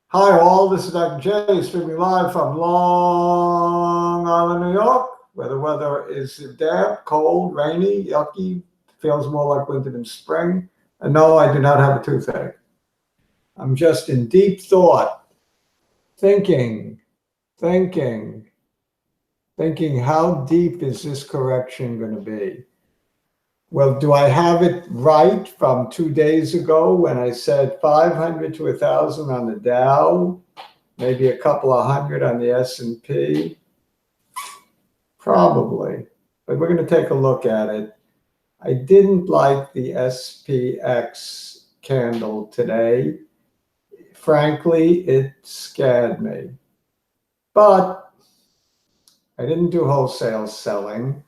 Hi all, this is Dr. J, streaming live from Long Island, New York, where the weather is damp, cold, rainy, yucky, feels more like winter than spring. And no, I do not have a toothache. I'm just in deep thought, thinking, thinking, how deep is this correction going to be? Well, do I have it right from 2 days ago when I said 500 to 1,000 on the Dow? Maybe a couple of hundred on the S&P? Probably, but we're going to take a look at it. I didn't like the SPX candle today. Frankly, it scared me. But I didn't do wholesale selling.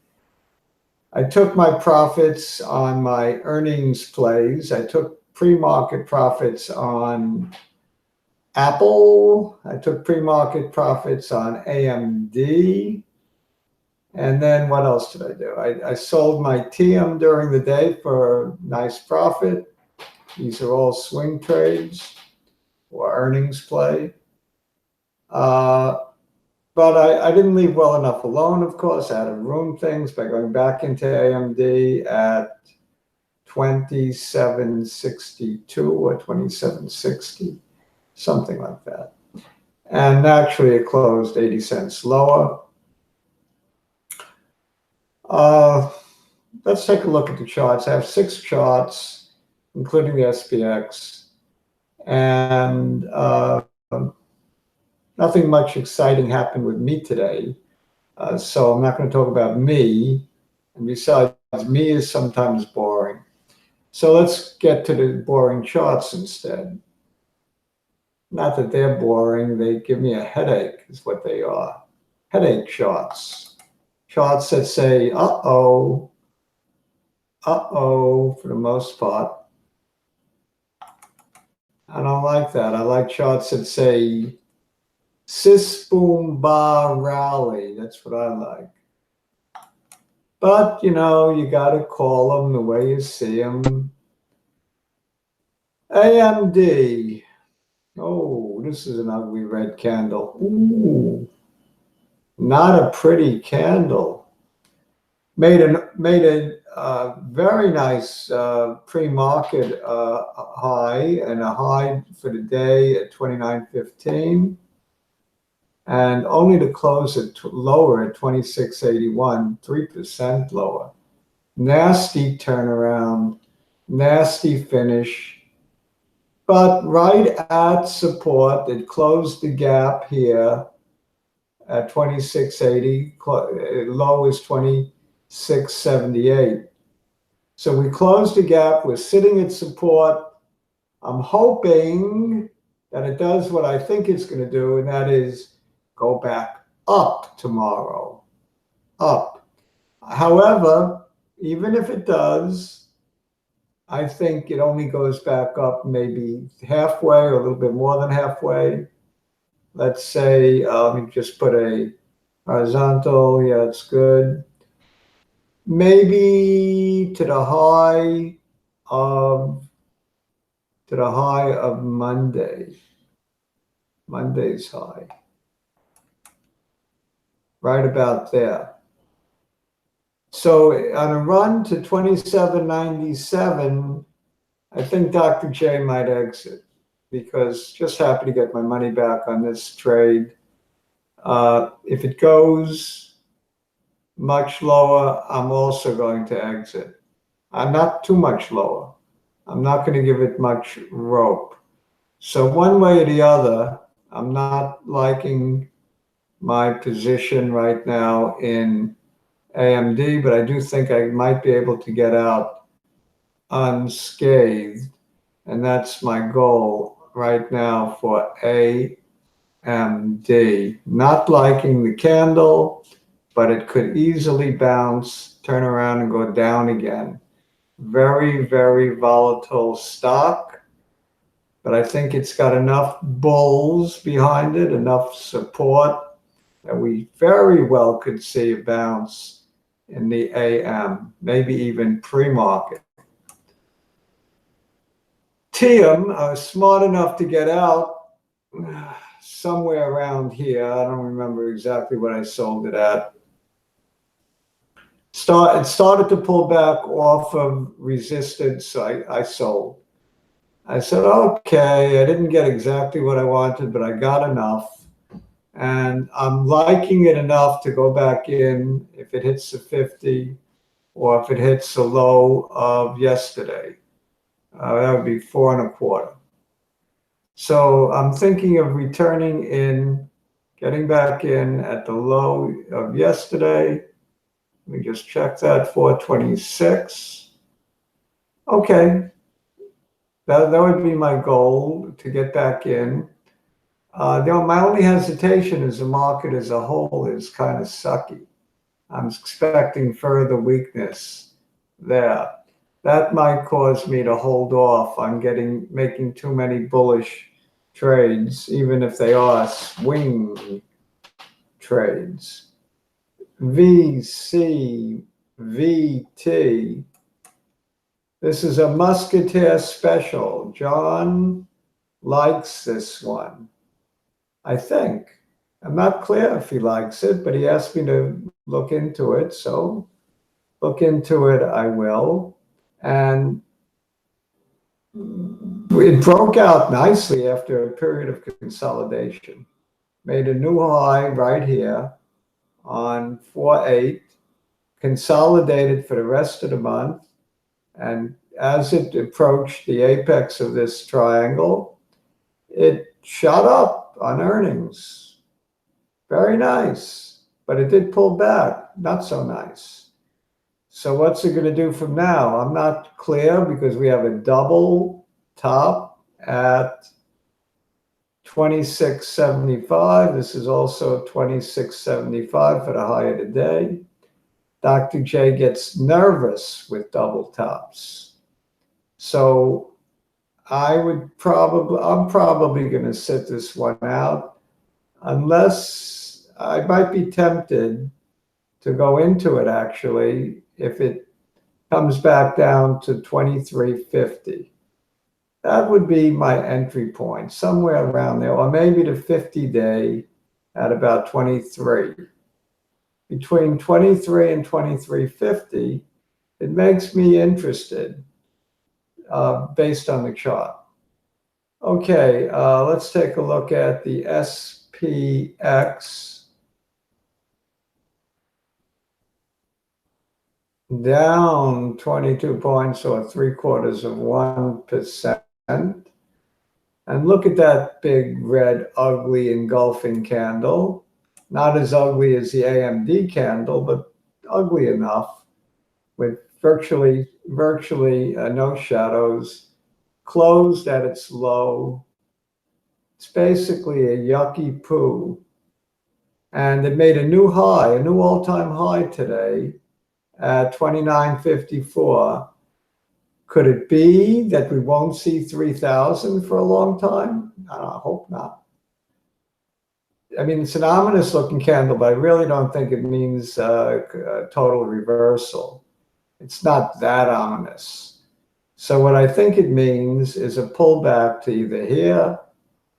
I took my profits on my earnings plays. I took pre-market profits on Apple. I took pre-market profits on AMD. And then what else did I do? I sold my teum during the day for a nice profit. These are all swing trades or earnings play. But I didn't leave well enough alone, of course. I had to ruin things by going back into AMD at 2762 or 2760, something like that. And naturally, it closed 80 cents lower. Let's take a look at the charts. I have 6 charts, including the SPX, and nothing much exciting happened with me today. So I'm not going to talk about me. And besides, me is sometimes boring. So let's get to the boring charts instead. Not that they're boring. They give me a headache is what they are. Headache charts. Charts that say, uh-oh, for the most part. I don't like that. I like charts that say, sis, boom, ba, rally. That's what I like. But, you know, you got to call them the way you see them. AMD. Oh, this is an ugly red candle. Ooh, not a pretty candle. Made a very nice pre-market high and a high for the day at 29.15. And only to close it lower at 26.81, 3% lower. Nasty turnaround, nasty finish, but right at support. It closed the gap here at 26.80, low is 26.78. So we closed the gap, we're sitting at support. I'm hoping that it does what I think it's going to do, and that is go back up tomorrow, up. However, even if it does, I think it only goes back up maybe halfway or a little bit more than halfway. Let's say, let me just put a horizontal, yeah, it's good. Maybe to the high of Monday, Monday's high. Right about there. So on a run to 27.97, I think Dr. J might exit because just happy to get my money back on this trade. If it goes much lower, I'm also going to exit. I'm not too much lower. I'm not going to give it much rope. So one way or the other, I'm not liking my position right now in AMD, but I do think I might be able to get out unscathed. And that's my goal right now for AMD. Not liking the candle, but it could easily bounce, turn around and go down again. Very, very volatile stock, but I think it's got enough bulls behind it, enough support that we very well could see a bounce in the AM, maybe even pre-market. Teum, I was smart enough to get out somewhere around here. I don't remember exactly what I sold it at. It started to pull back off of resistance, so I sold. I said, okay, I didn't get exactly what I wanted, but I got enough. And I'm liking it enough to go back in if it hits the 50 or if it hits the low of yesterday. That would be 4.25. So I'm thinking of returning in, getting back in at the low of yesterday. Let me just check that, 426. Okay, that would be my goal, to get back in. My only hesitation is the market as a whole is kind of sucky. I'm expecting further weakness there. That might cause me to hold off on making too many bullish trades, even if they are swing trades. VCVT. This is a Musketeer special. John likes this one, I think. I'm not clear if he likes it, but he asked me to look into it, so look into it I will. And it broke out nicely after a period of consolidation. Made a new high right here on 4.8, consolidated for the rest of the month. And as it approached the apex of this triangle, it shot up on earnings. Very nice, but it did pull back, not so nice. So what's it going to do from now? I'm not clear, because we have a double top at 26.75. This is also 26.75 for the high of the day. Dr. J gets nervous with double tops. So I'm probably going to sit this one out, unless I might be tempted to go into it, actually, if it comes back down to 23.50. That would be my entry point, somewhere around there, or maybe the 50-day at about 23. Between 23 and 23.50, it makes me interested based on the chart. Okay, let's take a look at the SPX. Down 22 points, or 0.75%. And look at that big red ugly engulfing candle. Not as ugly as the AMD candle, but ugly enough, with virtually no shadows. Closed at its low. It's basically a yucky poo. And it made a new high, a new all-time high today at 29.54. Could it be that we won't see 3,000 for a long time? I hope not. I mean, it's an ominous looking candle, but I really don't think it means a total reversal. It's not that ominous. So what I think it means is a pullback to either here,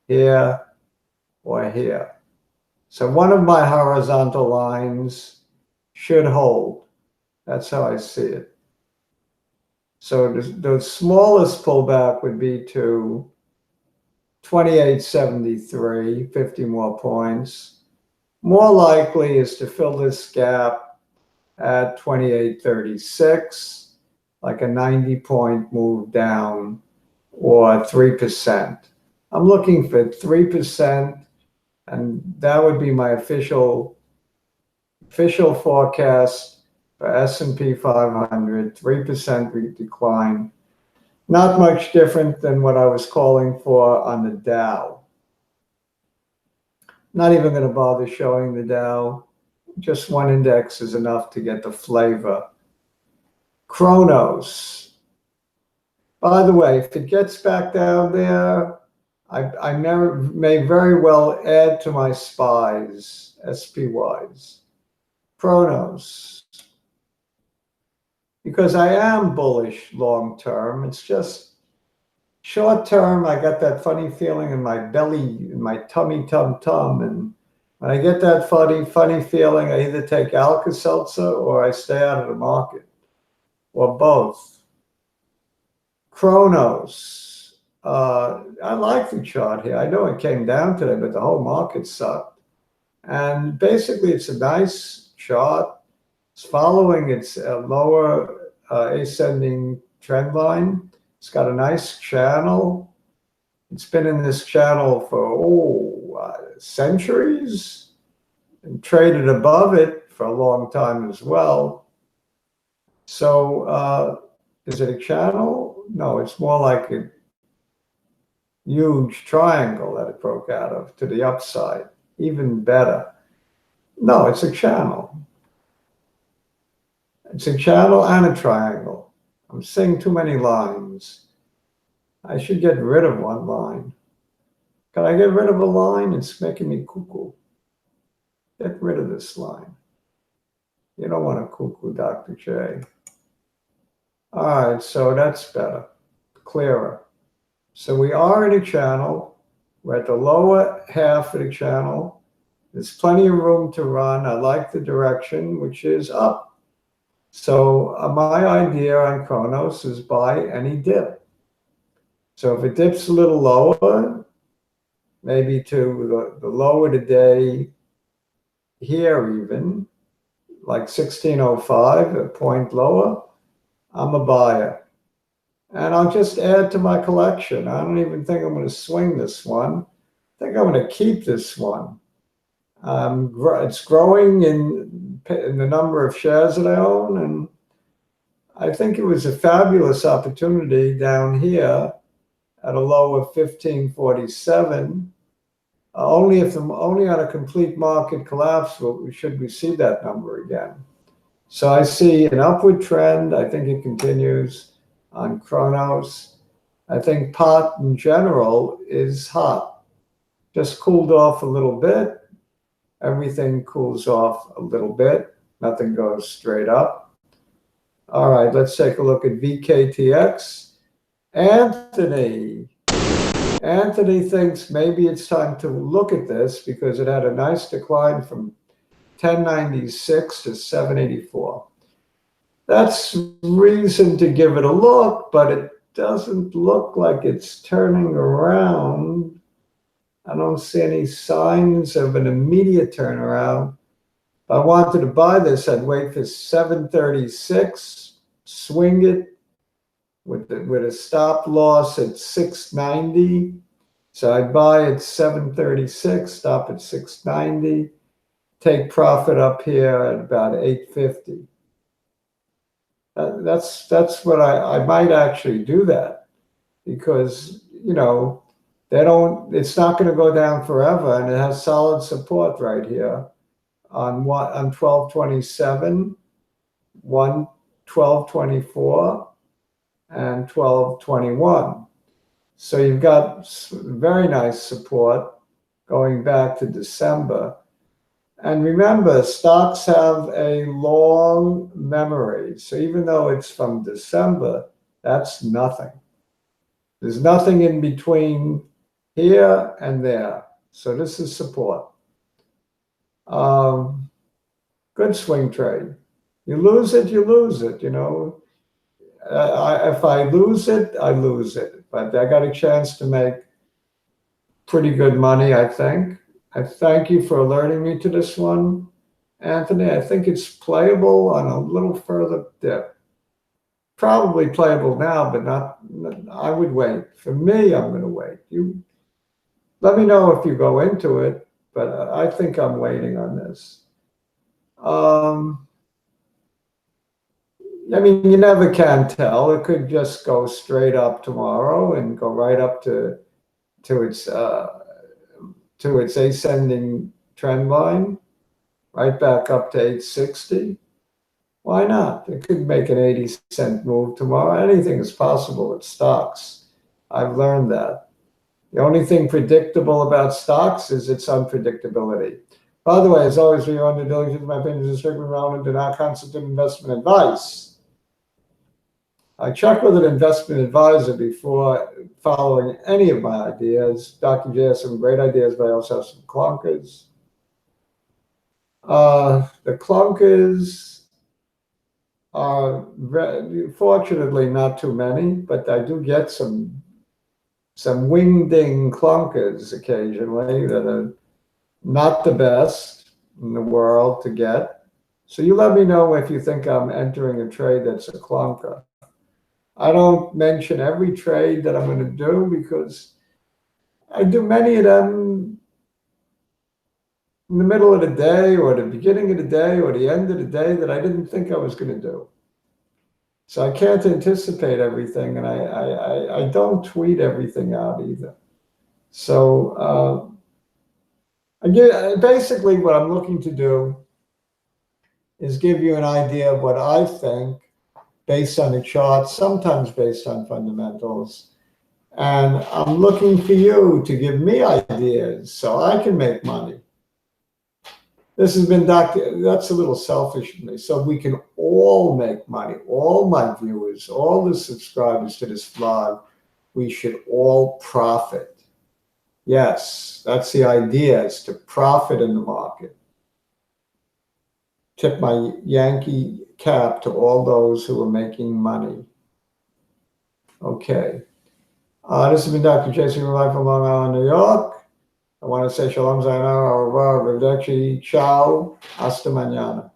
here, or here. So one of my horizontal lines should hold. That's how I see it. So the smallest pullback would be to 28.73, 50 more points. More likely is to fill this gap at 28.36, like a 90-point move down, or 3%. I'm looking for 3%, and that would be my official forecast for S&P 500, 3% decline. Not much different than what I was calling for on the Dow. Not even going to bother showing the Dow. Just one index is enough to get the flavor. Cronos. By the way, if it gets back down there, I may very well add to my SPYs, SPYs. Cronos. Because I am bullish long term. It's just Short term, I got that funny feeling in my belly, in my tummy, and when I get that funny feeling, I either take Alka-Seltzer or I stay out of the market, or both. Cronos. I like the chart here. I know it came down today, but the whole market sucked. And basically, it's a nice chart. It's following its lower ascending trend line. It's got a nice channel. It's been in this channel for centuries, and traded above it for a long time as well. So is it a channel? No, it's more like a huge triangle that it broke out of to the upside. Even better. No, it's a channel. It's a channel and a triangle. I'm seeing too many lines. I should get rid of one line. Can I get rid of a line? It's making me cuckoo. Get rid of this line. You don't want to cuckoo, Dr. J. All right, so that's better, clearer. So we are in a channel. We're at the lower half of the channel. There's plenty of room to run. I like the direction, which is up. So my idea on Cronos is buy any dip. So if it dips a little lower, maybe to the lower today here even, like 1605, a point lower, I'm a buyer. And I'll just add to my collection. I don't even think I'm going to swing this one. I think I'm going to keep this one. It's growing in the number of shares that I own, and I think it was a fabulous opportunity down here at a low of 1547. Only on a complete market collapse should we see that number again. So I see an upward trend. I think it continues on Cronos. I think pot in general is hot. Just cooled off a little bit. Everything cools off a little bit. Nothing goes straight up. All right, let's take a look at VKTx. Anthony thinks maybe it's time to look at this because it had a nice decline from 1096 to 784. That's reason to give it a look, but it doesn't look like it's turning around. I don't see any signs of an immediate turnaround. If I wanted to buy this, I'd wait for 736, swing it with a stop loss at 690. So I'd buy at 736, stop at 690, take profit up here at about 850. That's what I might actually do that because, you know, it's not going to go down forever, and it has solid support right here on 1227, 1224, and 1221. So you've got very nice support going back to December. And remember, stocks have a long memory. So even though it's from December, that's nothing. There's nothing in between here and there. So this is support. Good swing trade. You lose it, you lose it, you know. If I lose it, I lose it. But I got a chance to make pretty good money, I think. I thank you for alerting me to this one, Anthony. I think it's playable on a little further dip. Probably playable now, but not. I would wait. For me, I'm going to wait. You let me know if you go into it, but I think I'm waiting on this. I mean, you never can tell. It could just go straight up tomorrow and go right up to its ascending trend line, right back up to 860. Why not? It could make an 80-cent move tomorrow. Anything is possible with stocks. I've learned that. The only thing predictable about stocks is its unpredictability. By the way, as always, for your own due diligence, my opinions are strictly relevant and do not constitute investment advice. I check with an investment advisor before following any of my ideas. Dr. J has some great ideas, but I also have some clunkers. The clunkers are fortunately not too many, but I do get some wingding clunkers occasionally that are not the best in the world to get. So you let me know if you think I'm entering a trade that's a clunker. I don't mention every trade that I'm going to do because I do many of them in the middle of the day or the beginning of the day or the end of the day that I didn't think I was going to do. So I can't anticipate everything, and I don't tweet everything out either. So basically what I'm looking to do is give you an idea of what I think based on the charts, sometimes based on fundamentals. And I'm looking for you to give me ideas so I can make money. This has been that's a little selfish of me. So we can all make money, all my viewers, all the subscribers to this vlog, we should all profit. Yes, that's the idea, is to profit in the market. Tip my Yankee cap to all those who are making money. Okay. This has been Dr. Jason live from Long Island, New York. I want to say shalom, sayonara, au revoir, arrivederci, ciao, hasta mañana.